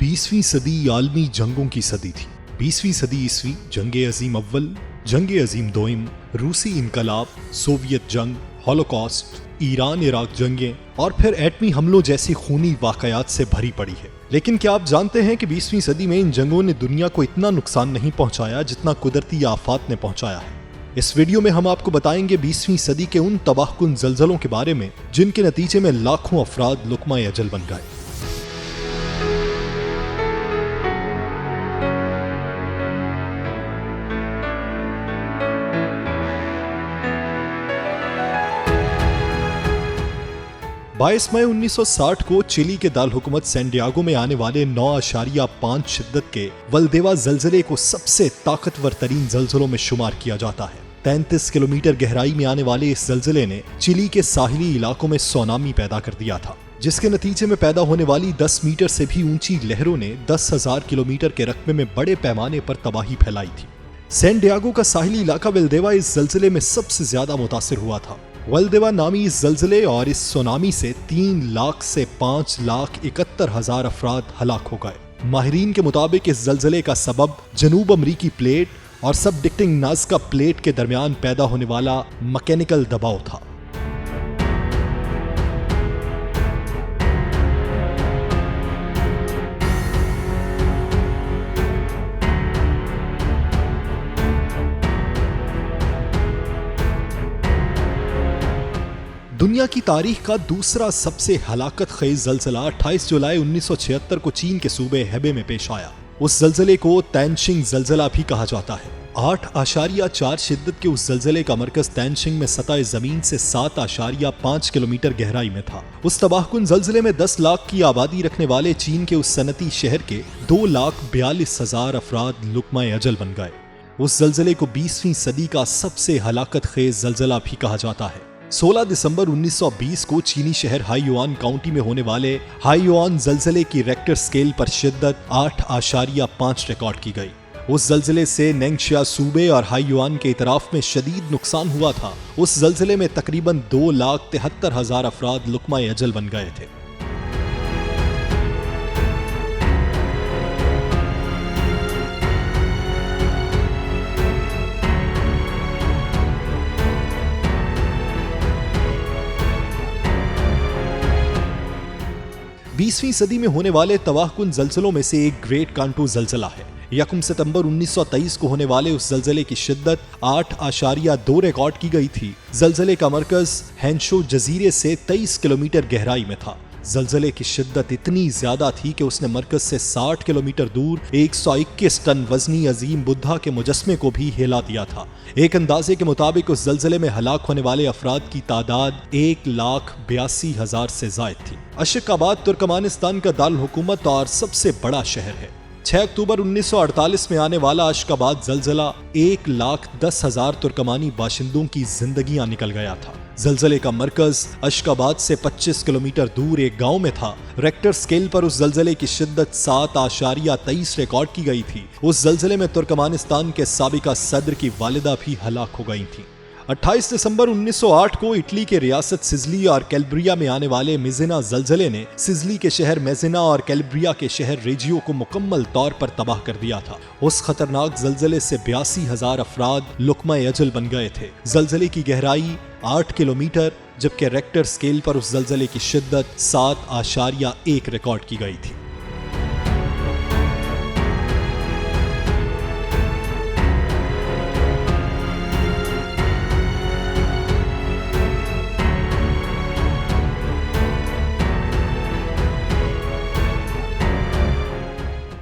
20वीं सदी आलमी जंगों की सदी थी। 20वीं सदी ईस्वी जंगे अजीम अव्वल, जंगे अजीम दोइम, रूसी इनकलाब, सोवियत जंग, हॉलोकॉस्ट, ईरान इराक जंगें और फिर एटमी हमलों जैसी खूनी वाकयात से भरी पड़ी है। लेकिन क्या आप जानते हैं कि 20वीं सदी में इन जंगों ने दुनिया को इतना नुकसान नहीं पहुंचाया जितना कुदरती आफात ने पहुंचाया है। इस वीडियो में हम आपको बताएंगे 20वीं सदी के उन तबाहकुन जल्जलों के बारे में जिनके नतीजे में लाखों अफराद लुकमा अजल बन गए। बाईस मई 1960 को चिली के दाल हुकूमत सैन डियागो में आने वाले 9.5 शिद्दत के वल्देवा जल्जले को सबसे ताकतवर तरीन जल्जलों में शुमार किया जाता है। 33 किलोमीटर गहराई में आने वाले इस जल्जले ने चिली के साहिली इलाकों में सुनामी पैदा कर दिया था, जिसके नतीजे में पैदा होने वाली 10 मीटर से भी ऊंची लहरों ने 10,000 किलोमीटर के रकबे में बड़े पैमाने पर तबाही फैलाई थी। सैन डियागो का साहिली इलाका वल्देवा इस जल्जले में सबसे ज्यादा मुतासिर हुआ था। वल्देवा नामी इस जल्जले और इस सुनामी से 3 लाख से 5,71,000 अफराद हलाक हो गए। माहिरीन के मुताबिक इस जल्जले का सबब जनूब अमरीकी प्लेट और सबडिक्टिंग नाज़का प्लेट के दरमियान पैदा होने वाला मैकेनिकल दबाव था। दुनिया की तारीख का दूसरा सबसे हलाकत खेज जल्जला 28 जुलाई 1976 को चीन के सूबे हेबे में पेश आया। उस जल्जले को तैनशिंग जल्जला भी कहा जाता है। 8.4 शिद्दत के उस जल्जले का मरकज तैनशिंग में सतह जमीन से 7.5 किलोमीटर गहराई में था। उस तबाहकुन जल्जले में 10 लाख की आबादी रखने वाले चीन के उस सनती शहर के 2,42,000 अफराद लुकमा अजल बन गए। उस जल्जले को 20वीं सदी का सबसे हलाकत खेज जल्जला भी कहा जाता है। 16 दिसंबर 1920 को चीनी शहर हाइयुआन काउंटी में होने वाले हाइयुआन जल्जले की रेक्टर स्केल पर शिद्दत 8.5 रिकॉर्ड की गई। उस जल्जले से नेंगशिया सूबे और हाइयुआन के इतराफ में शदीद नुकसान हुआ था। उस जल्जले में तकरीबन 2,73,000 अफराद लुकमा अजल बन गए थे। बीसवीं सदी में होने वाले तबाहकुन जल्जलों में से एक ग्रेट कांटो जल्जला है। 1 सितंबर 1923 को होने वाले उस जल्जले की शिद्दत 8.2 रिकॉर्ड की गई थी। जल्जले का मरकज हैंशो जजीरे से 23 किलोमीटर गहराई में था। जल्जले की शिद्दत इतनी ज्यादा थी कि उसने मरकज से 60 किलोमीटर दूर 121 टन वजनी अजीम बुद्धा के मुजस्मे को भी हिला दिया था। एक अंदाजे के मुताबिक उस जल्जले में हलाक होने वाले अफराद की तादाद 1,82,000 से जायद थी। अशकाबाद तुर्कमानिस्तान का दारुल हुकूमत और सबसे बड़ा शहर है। 6 अक्टूबर 1948 में आने वाला अशकाबाद जल्जला 1,10,000 तुर्कमानी बाशिंदों की जिंदगियां निकल गया था। जल्जले का मरकज अशकाबाद से 25 किलोमीटर दूर एक गांव में था। रेक्टर स्केल पर उस जल्जले की शिद्दत 7.23 रिकॉर्ड की गई थी। उस जल्जले में तुर्कमानिस्तान के साबिका सदर की वालिदा भी हलाक हो गई थी। 28 दिसंबर 1908 को इटली के रियासत सिजली और कैलब्रिया में आने वाले मेजिना जल्जले ने सिजली के शहर मेजिना और कैलब्रिया के शहर रेजियो को मुकम्मल तौर पर तबाह कर दिया था। उस खतरनाक जल्जले से 82,000 अफराद लुकमा अजल बन गए थे। जल्जले की गहराई 8 किलोमीटर जबकि रेक्टर स्केल पर उस जल्जले की शिद्दत 7.1 रिकॉर्ड की गई थी।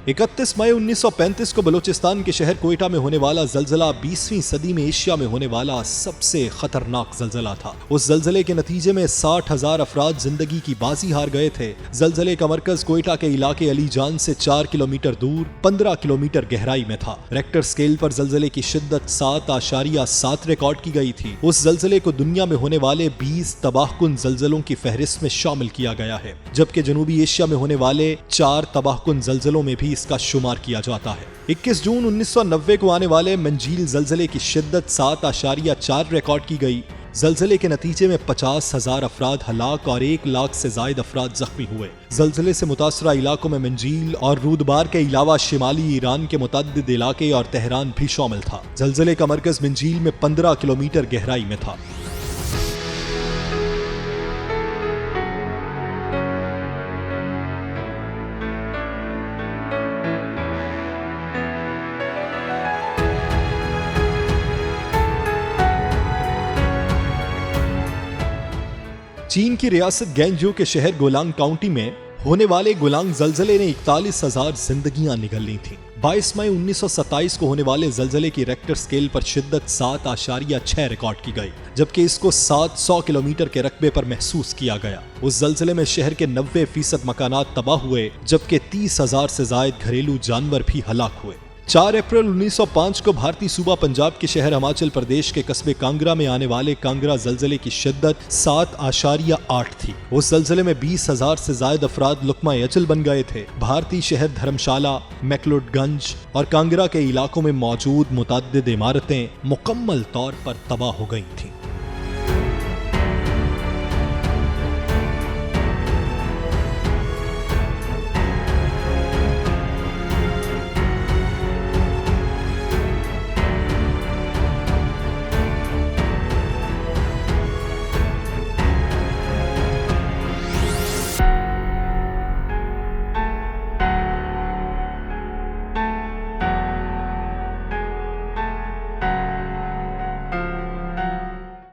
इकतीस मई 1935 को बलूचिस्तान के शहर कोयटा में होने वाला जल्जला 20वीं सदी में एशिया में होने वाला सबसे खतरनाक जल्जला था। उस जल्जले के नतीजे में 60,000 अफराद जिंदगी की बाजी हार गए थे। जल्जले का मरकज कोयटा के इलाके अलीजान से 4 किलोमीटर दूर 15 किलोमीटर गहराई में था। रेक्टर स्केल पर जल्जले की शिद्दत 7.7 रिकॉर्ड की गई थी। उस जल्जले को दुनिया में होने वाले 20 तबाहकुन जल्जलों की फहरिस्त में शामिल किया गया है, जबकि जनूबी एशिया में होने वाले 4 तबाहकुन जल्जलों में भी इसका शुमार किया जाता है। 21 जून 1990 को आने वाले मंजील जल्जले की शिद्दत 7.4 रिकॉर्ड की गई। जलजले के नतीजे में 50,000 अफराद हलाक और 1 लाख से ज्यादा अफराद जख्मी हुए। जलजले से मुतासरा इलाकों में मंजील और रूदबार के अलावा शिमाली ईरान के मुतअद्दिद इलाके और तेहरान भी शामिल था। जलजले का मरकज मंजील में 15 किलोमीटर गहराई में था। चीन की रियासत गैंजू के शहर गोलांग काउंटी में होने वाले गोलांग जलजले ने 41,000 जिंदगियां निगल थीं। 22 मई 1927 को होने वाले जलजले की रेक्टर स्केल पर शिद्दत 7.6 रिकॉर्ड की गई, जबकि इसको 700 किलोमीटर के रकबे पर महसूस किया गया। उस जलजले में शहर के 90% मकानात तबाह हुए, जबकि 30,000 से ज्यादा घरेलू जानवर भी हलाक हुए। 4 अप्रैल 1905 को भारतीय सूबा पंजाब के शहर हिमाचल प्रदेश के कस्बे कांगड़ा में आने वाले कांगड़ा जलजले की शिद्दत 7.8 थी। उस जलजले में 20,000 से ज्यादा अफराद लुकमा अचल बन गए थे। भारतीय शहर धर्मशाला, मैक्लोडगंज और कांगड़ा के इलाकों में मौजूद मुतअद्दिद इमारतें मुकम्मल तौर पर तबाह हो गई थीं।